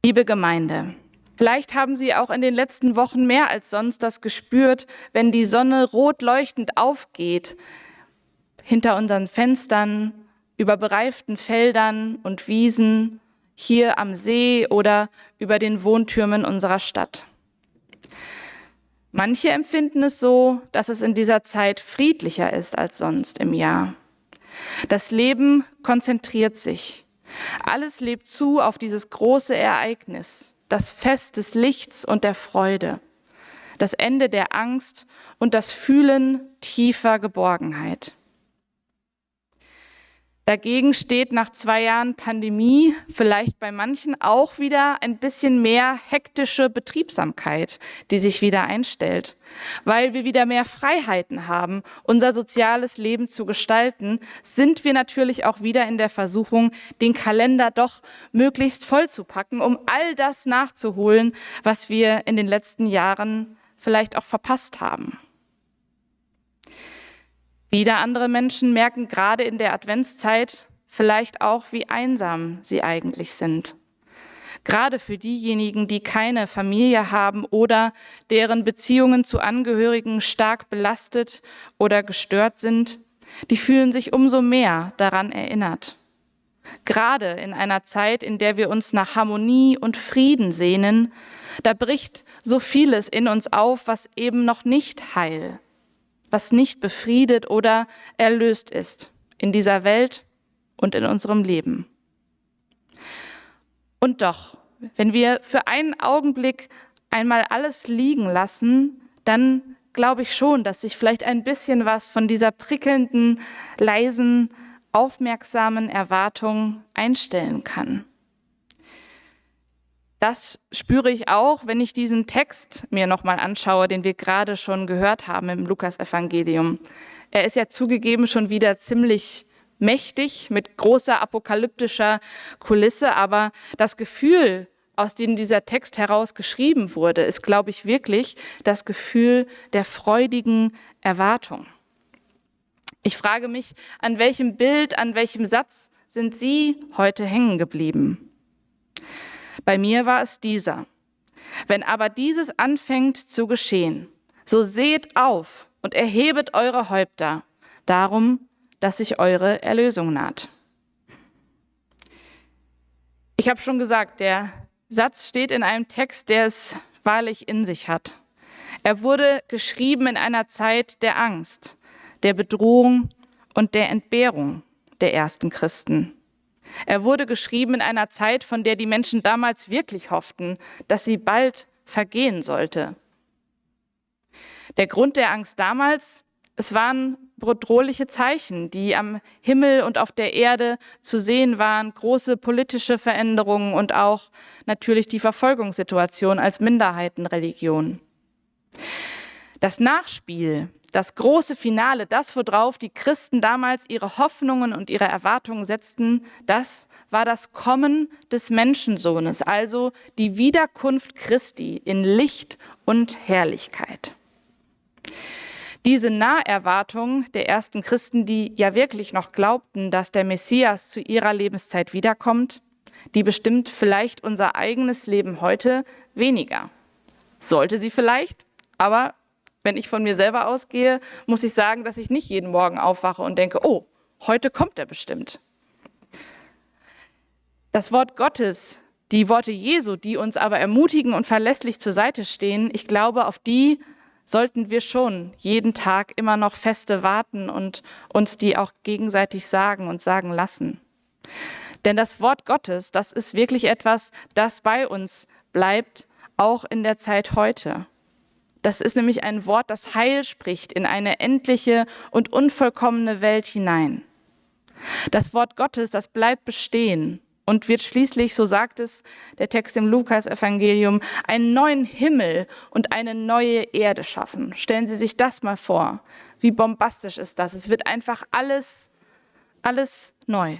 Liebe Gemeinde, vielleicht haben Sie auch in den letzten Wochen mehr als sonst das gespürt, wenn die Sonne rot leuchtend aufgeht, hinter unseren Fenstern, über bereiften Feldern und Wiesen, hier am See oder über den Wohntürmen unserer Stadt. Manche empfinden es so, dass es in dieser Zeit friedlicher ist als sonst im Jahr. Das Leben konzentriert sich. Alles lebt zu auf dieses große Ereignis, das Fest des Lichts und der Freude, das Ende der Angst und das Fühlen tiefer Geborgenheit. Dagegen steht nach 2 Jahren Pandemie vielleicht bei manchen auch wieder ein bisschen mehr hektische Betriebsamkeit, die sich wieder einstellt. Weil wir wieder mehr Freiheiten haben, unser soziales Leben zu gestalten, sind wir natürlich auch wieder in der Versuchung, den Kalender doch möglichst voll zu packen, um all das nachzuholen, was wir in den letzten Jahren vielleicht auch verpasst haben. Wieder andere Menschen merken gerade in der Adventszeit vielleicht auch, wie einsam sie eigentlich sind. Gerade für diejenigen, die keine Familie haben oder deren Beziehungen zu Angehörigen stark belastet oder gestört sind, die fühlen sich umso mehr daran erinnert. Gerade in einer Zeit, in der wir uns nach Harmonie und Frieden sehnen, da bricht so vieles in uns auf, was eben noch nicht heil, was nicht befriedet oder erlöst ist in dieser Welt und in unserem Leben. Und doch, wenn wir für einen Augenblick einmal alles liegen lassen, dann glaube ich schon, dass sich vielleicht ein bisschen was von dieser prickelnden, leisen, aufmerksamen Erwartung einstellen kann. Das spüre ich auch, wenn ich diesen Text mir nochmal anschaue, den wir gerade schon gehört haben im Lukasevangelium. Er ist ja zugegeben schon wieder ziemlich mächtig mit großer apokalyptischer Kulisse, aber das Gefühl, aus dem dieser Text heraus geschrieben wurde, ist, glaube ich, wirklich das Gefühl der freudigen Erwartung. Ich frage mich, an welchem Bild, an welchem Satz sind Sie heute hängen geblieben? Bei mir war es dieser. Wenn aber dieses anfängt zu geschehen, so seht auf und erhebet eure Häupter, darum, dass sich eure Erlösung naht. Ich habe schon gesagt, der Satz steht in einem Text, der es wahrlich in sich hat. Er wurde geschrieben in einer Zeit der Angst, der Bedrohung und der Entbehrung der ersten Christen. Er wurde geschrieben in einer Zeit, von der die Menschen damals wirklich hofften, dass sie bald vergehen sollte. Der Grund der Angst damals, es waren bedrohliche Zeichen, die am Himmel und auf der Erde zu sehen waren, große politische Veränderungen und auch natürlich die Verfolgungssituation als Minderheitenreligion. Das Nachspiel, das große Finale, das, worauf die Christen damals ihre Hoffnungen und ihre Erwartungen setzten, das war das Kommen des Menschensohnes, also die Wiederkunft Christi in Licht und Herrlichkeit. Diese Naherwartung der ersten Christen, die ja wirklich noch glaubten, dass der Messias zu ihrer Lebenszeit wiederkommt, die bestimmt vielleicht unser eigenes Leben heute weniger. Sollte sie vielleicht, aber wenn ich von mir selber ausgehe, muss ich sagen, dass ich nicht jeden Morgen aufwache und denke, oh, heute kommt er bestimmt. Das Wort Gottes, die Worte Jesu, die uns aber ermutigen und verlässlich zur Seite stehen, ich glaube, auf die sollten wir schon jeden Tag immer noch feste warten und uns die auch gegenseitig sagen und sagen lassen. Denn das Wort Gottes, das ist wirklich etwas, das bei uns bleibt, auch in der Zeit heute. Das ist nämlich ein Wort, das Heil spricht in eine endliche und unvollkommene Welt hinein. Das Wort Gottes, das bleibt bestehen und wird schließlich, so sagt es der Text im Lukasevangelium, einen neuen Himmel und eine neue Erde schaffen. Stellen Sie sich das mal vor. Wie bombastisch ist das? Es wird einfach alles neu.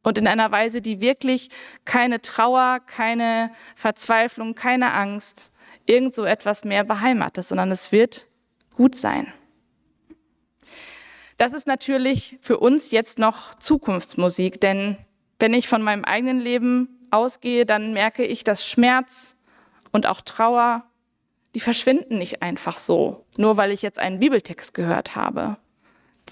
Und in einer Weise, die wirklich keine Trauer, keine Verzweiflung, keine Angst, irgend so etwas mehr beheimatet, sondern es wird gut sein. Das ist natürlich für uns jetzt noch Zukunftsmusik, denn wenn ich von meinem eigenen Leben ausgehe, dann merke ich, dass Schmerz und auch Trauer, die verschwinden nicht einfach so, nur weil ich jetzt einen Bibeltext gehört habe.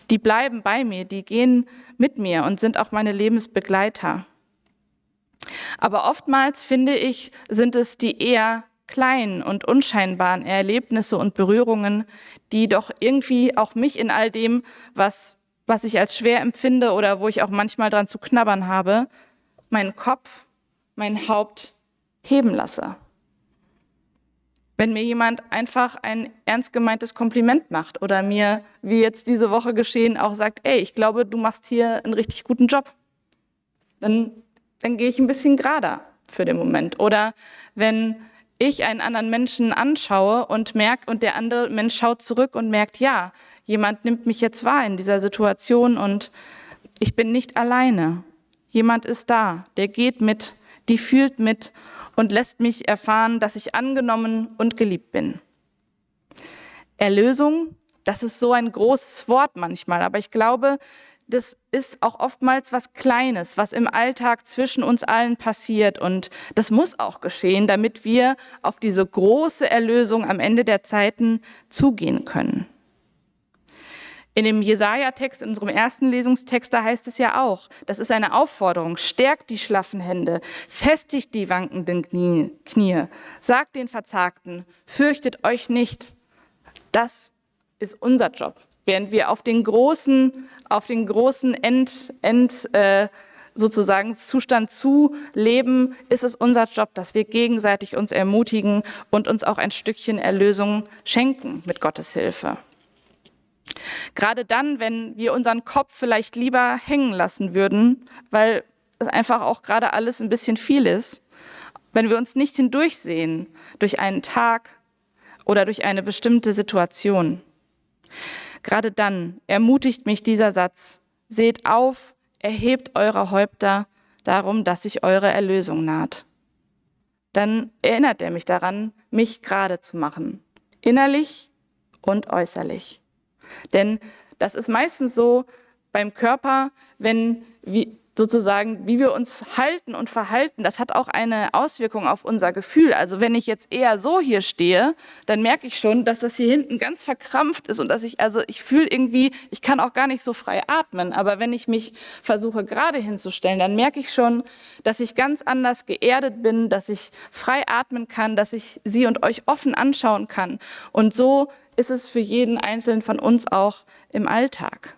Die bleiben bei mir, die gehen mit mir und sind auch meine Lebensbegleiter. Aber oftmals, finde ich, sind es die eher kleinen und unscheinbaren Erlebnisse und Berührungen, die doch irgendwie auch mich in all dem, was ich als schwer empfinde oder wo ich auch manchmal dran zu knabbern habe, meinen Kopf, mein Haupt heben lasse. Wenn mir jemand einfach ein ernst gemeintes Kompliment macht oder mir, wie jetzt diese Woche geschehen, auch sagt, ey, ich glaube, du machst hier einen richtig guten Job, dann gehe ich ein bisschen gerader für den Moment. Oder wenn ich einen anderen Menschen anschaue und der andere Mensch schaut zurück und merkt, ja, jemand nimmt mich jetzt wahr in dieser Situation und ich bin nicht alleine. Jemand ist da, der geht mit, die fühlt mit und lässt mich erfahren, dass ich angenommen und geliebt bin. Erlösung, das ist so ein großes Wort manchmal, aber ich glaube, das ist auch oftmals was Kleines, was im Alltag zwischen uns allen passiert. Und das muss auch geschehen, damit wir auf diese große Erlösung am Ende der Zeiten zugehen können. In dem Jesaja-Text, in unserem ersten Lesungstext, da heißt es ja auch, das ist eine Aufforderung, stärkt die schlaffen Hände, festigt die wankenden Knie, sagt den Verzagten, fürchtet euch nicht. Das ist unser Job. Während wir auf den großen sozusagen Zustand zu leben, ist es unser Job, dass wir gegenseitig uns ermutigen und uns auch ein Stückchen Erlösung schenken mit Gottes Hilfe. Gerade dann, wenn wir unseren Kopf vielleicht lieber hängen lassen würden, weil es einfach auch gerade alles ein bisschen viel ist, wenn wir uns nicht hindurchsehen durch einen Tag oder durch eine bestimmte Situation. Gerade dann ermutigt mich dieser Satz, seht auf, erhebt eure Häupter darum, dass sich eure Erlösung naht. Dann erinnert er mich daran, mich gerade zu machen, innerlich und äußerlich. Denn das ist meistens so beim Körper, wie wir uns halten und verhalten, das hat auch eine Auswirkung auf unser Gefühl. Also wenn ich jetzt eher so hier stehe, dann merke ich schon, dass das hier hinten ganz verkrampft ist und ich fühle irgendwie, ich kann auch gar nicht so frei atmen. Aber wenn ich mich versuche gerade hinzustellen, dann merke ich schon, dass ich ganz anders geerdet bin, dass ich frei atmen kann, dass ich Sie und euch offen anschauen kann. Und so ist es für jeden Einzelnen von uns auch im Alltag.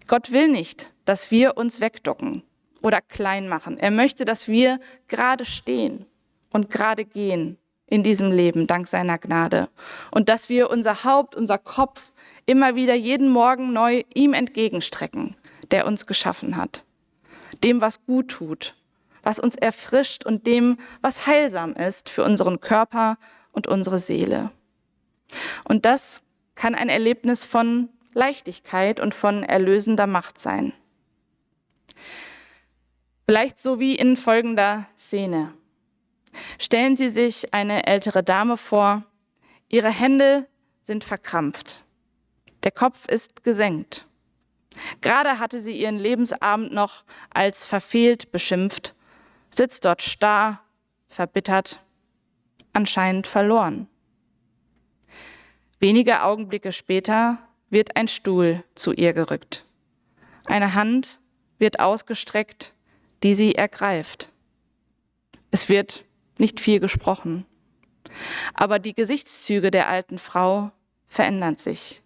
Gott will nicht, dass wir uns wegducken oder klein machen. Er möchte, dass wir gerade stehen und gerade gehen in diesem Leben, dank seiner Gnade. Und dass wir unser Haupt, unser Kopf immer wieder jeden Morgen neu ihm entgegenstrecken, der uns geschaffen hat. Dem, was gut tut, was uns erfrischt und dem, was heilsam ist für unseren Körper und unsere Seele. Und das kann ein Erlebnis von Leichtigkeit und von erlösender Macht sein. Vielleicht so wie in folgender Szene. Stellen Sie sich eine ältere Dame vor, ihre Hände sind verkrampft, der Kopf ist gesenkt. Gerade hatte sie ihren Lebensabend noch als verfehlt beschimpft, sitzt dort starr, verbittert, anscheinend verloren. Wenige Augenblicke später wird ein Stuhl zu ihr gerückt. Eine Hand wird ausgestreckt, die sie ergreift. Es wird nicht viel gesprochen, aber die Gesichtszüge der alten Frau verändern sich.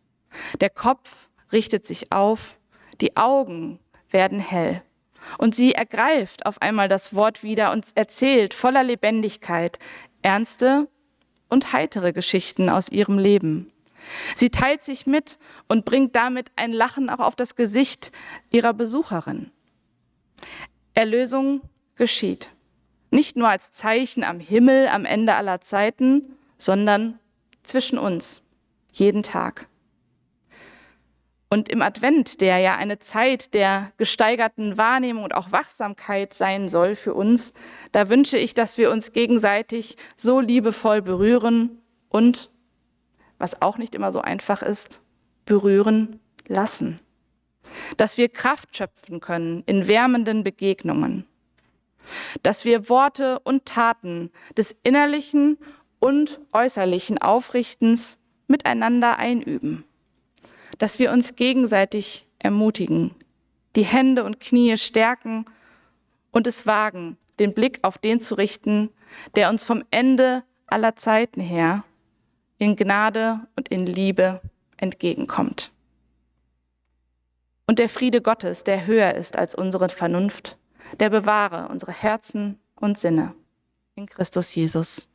Der Kopf richtet sich auf, die Augen werden hell und sie ergreift auf einmal das Wort wieder und erzählt voller Lebendigkeit ernste und heitere Geschichten aus ihrem Leben. Sie teilt sich mit und bringt damit ein Lachen auch auf das Gesicht ihrer Besucherin. Erlösung geschieht. Nicht nur als Zeichen am Himmel am Ende aller Zeiten, sondern zwischen uns, jeden Tag. Und im Advent, der ja eine Zeit der gesteigerten Wahrnehmung und auch Wachsamkeit sein soll für uns, da wünsche ich, dass wir uns gegenseitig so liebevoll berühren und, was auch nicht immer so einfach ist, berühren lassen. Dass wir Kraft schöpfen können in wärmenden Begegnungen. dass wir Worte und Taten des innerlichen und äußerlichen Aufrichtens miteinander einüben, dass wir uns gegenseitig ermutigen, die Hände und Knie stärken und es wagen, den Blick auf den zu richten, der uns vom Ende aller Zeiten her in Gnade und in Liebe entgegenkommt. Und der Friede Gottes, der höher ist als unsere Vernunft, der bewahre unsere Herzen und Sinne in Christus Jesus.